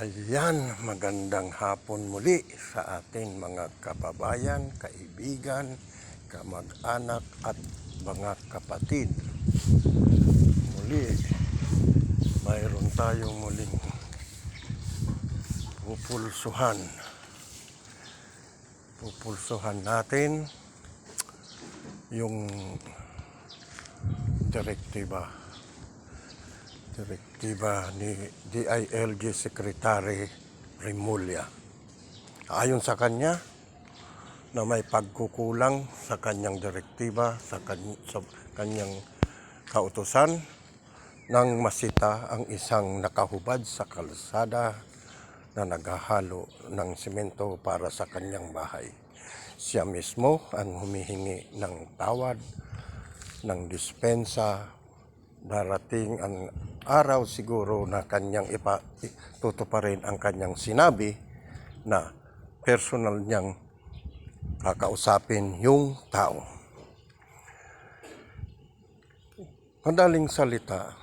Ayan, magandang hapon muli sa atin mga kababayan, kaibigan, kamag-anak at mga kapatid. Muli, mayroon tayong muling pupulsuhan. Pupulsuhan natin yung direktiba ni DILG Secretary Remulla. Ayon sa kanya na may pagkukulang sa kanyang direktiba, sa kanyang kautusan nang masita ang isang nakahubad sa kalsada na naghahalo ng simento para sa kanyang bahay. Siya mismo ang humihingi ng tawad, ng dispensa. Darating ang araw siguro na kanyang tutuparin ang kanyang sinabi na personal niyang kakausapin yung tao. Madaling salita,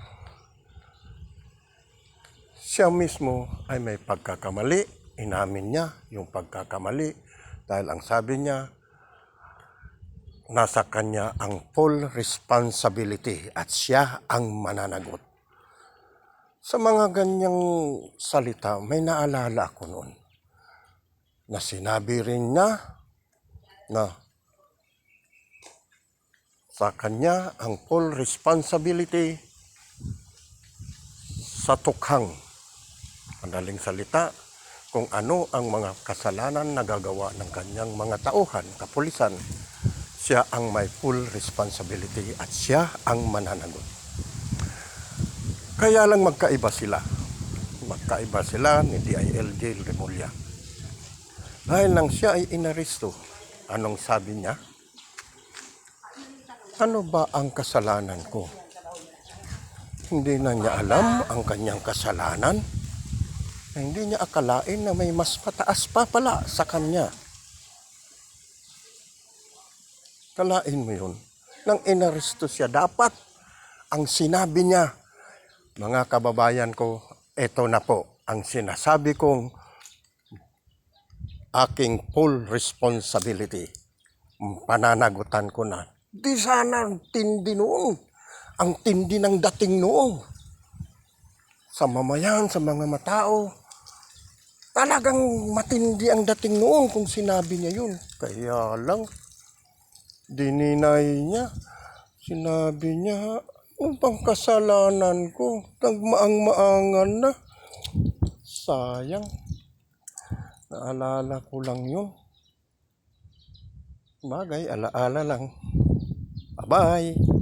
siya mismo ay may pagkakamali. Inamin niya yung pagkakamali dahil ang sabi niya, nasa kanya ang full responsibility at siya ang mananagot. Sa mga ganyang salita, may naalala ako noon na sinabi rin niya na sa kanya ang full responsibility sa tukhang. Madaling salita, kung ano ang mga kasalanan na gagawa ng kanyang mga tauhan, kapulisan, siya ang may full responsibility at siya ang mananagot. Kaya lang magkaiba sila. Magkaiba sila ni DILG Remulla. Dahil nang siya ay inaresto, anong sabi niya? Ano ba ang kasalanan ko? Hindi na niya alam ang kanyang kasalanan. Hindi niya akalain na may mas mataas pa pala sa kanya. Kalain mo yun. Nang inaresto siya, dapat ang sinabi niya, mga kababayan ko, ito na po ang sinasabi kong aking full responsibility. Pananagutan ko na. Di sana tindi noon. Ang tindi ng dating noon. Sa mamayan, sa mga matao, talagang matindi ang dating noon kung sinabi niya yun. Kaya lang, dininay niya, sinabi niya, ano bang kasalanan ko? Nagmaang-maangan na. Sayang. Naalala ko lang yun. Bagay, alaala lang. Bye-bye.